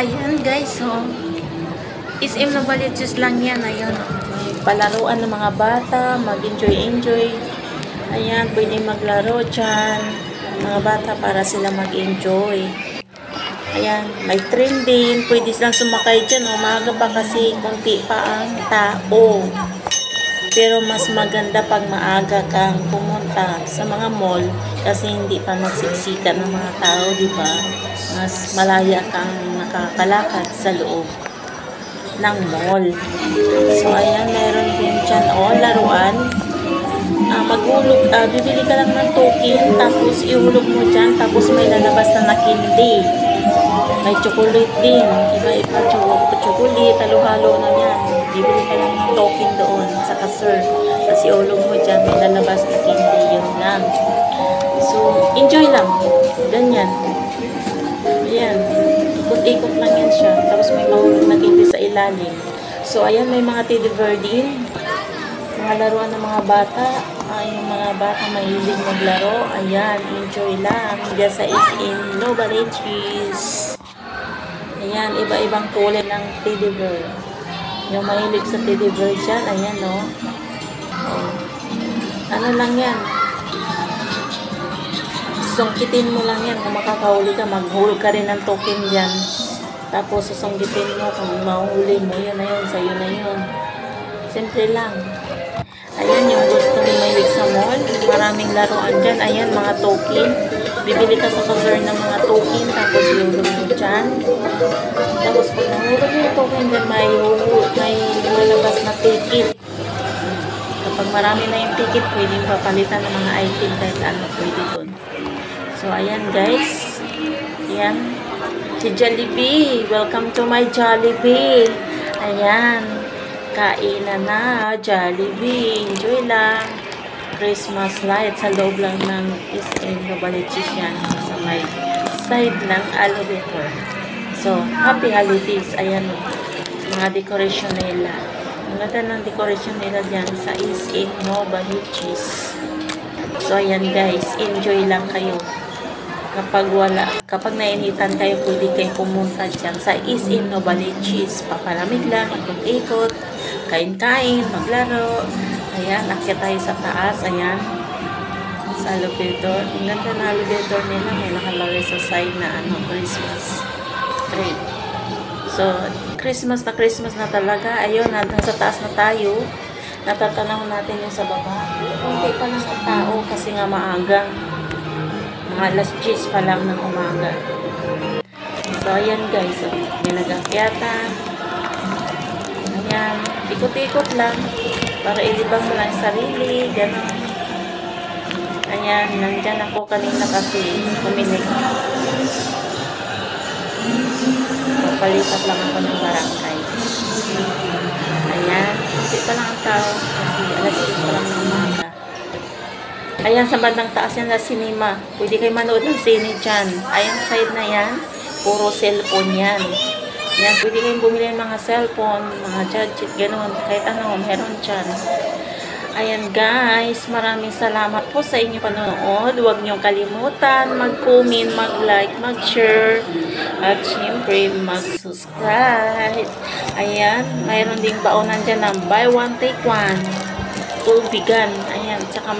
Ayan guys, so SM Novaliches lang yan. Ayan, may palaruan ng mga bata, mag-enjoy. Ayan, pwede maglaro dyan mga bata para sila mag-enjoy. Ayan, may train din, pwede silang sumakay dyan. Umaga pa kasi konti pa ang tao, pero mas maganda pag maaga kang pumunta sa mga mall kasi hindi pa magsiksikan ng mga tao, di ba? Mas malaya kang nakakalakad sa loob ng mall. So ayan, meron din dyan laruan. Bibili ka lang ng token, tapos ihulog mo dyan, tapos may lalabas na candy. May chocolate din, iba-iba chocolate, halo-halo na yan. Bibili ka lang ng token doon sa cashier, tapos ihulog mo dyan, may lalabas na candy, yun lang. So enjoy lang, ganyan. Ayan, ikot-ikot lang yan siya, tapos may mahulog na candy sa ilalim. So ayan, may mga teddy bear din, mga laruan ng mga bata. Yung mga bata mahilig maglaro, ayan, enjoy lang dyan sa SM Novaliches. Ayan, iba-ibang kulay ng teddy bear. Yung mahilig sa teddy bear dyan, ayan, no. Ano lang yan, sungkitin mo lang yan. Kung makakahuli ka, maghulog ka rin ng token dyan, tapos susungkitin mo. Kung mahuli mo, yun na yun, sa'yo na yun. Simple lang. Ayan, yung gusto mo mahilig sa mall, maraming laruan dyan. Ayan, mga token. Bibili ka sa cashier ng mga token, tapos ihulog mo dyan. Tapos pag nahulog mo yung token dyan, may malabas na ticket. Kapag marami na yung ticket, pwedeng papalitan ng mga item kahit ano pwede dun. So ayan guys, ayan, si Jollibee, welcome to my Jollibee. Ayan, kainan na, Jollibee, enjoy lang. Christmas light sa loob lang ng SM Novaliches yan, sa may side ng elevator. So happy holidays. Ayan, mga decoration nila, ang ganda ng decoration nila dyan sa SM Novaliches. So ayan guys, enjoy lang kayo. Kapag nainitan kayo, pwede kayo pumunta dyan sa SM Novaliches. Papalamig lang, ikot-ikot, kain-kain, maglaro. Ayan, akyat tayo sa taas. Ayan, sa elevator. Ang ganda na elevator nila. May nakalagay sa side na Christmas tree. So, Christmas na talaga. Ayun, nasa taas na tayo. Natatanaw natin yung sa baba. Kunti pa lang ang tao kasi nga maaga. Mga alas 10 pa lang ng umaga. So, ayan guys. So, may nag-akyatan. Ayan. Ikot-ikot lang. Para ilibang mo lang sarili. Ganon. Ayan. Nandyan ako kanina kasi kuminig. Papalipat lang ako ng barangay. Ayan. Kunti pa lang ang tao. Kasi alas 10 pa lang ng umaga. Ayan, sa bandang taas yan na cinema. Pwede kayo manood ng sine dyan. Ayan, side na yan. Puro cellphone yan. Yan, pwede kayong bumili ng mga cellphone, mga gadget, gano'n. Kahit ano, meron dyan. Ayan guys, maraming salamat po sa inyong panonood. Huwag niyong kalimutan mag-comment, mag-like, mag-share, at syempre mag-subscribe. Ayan, mayroon ding baonan dyan ng buy one take one. Tubigan. Ayan, tsaka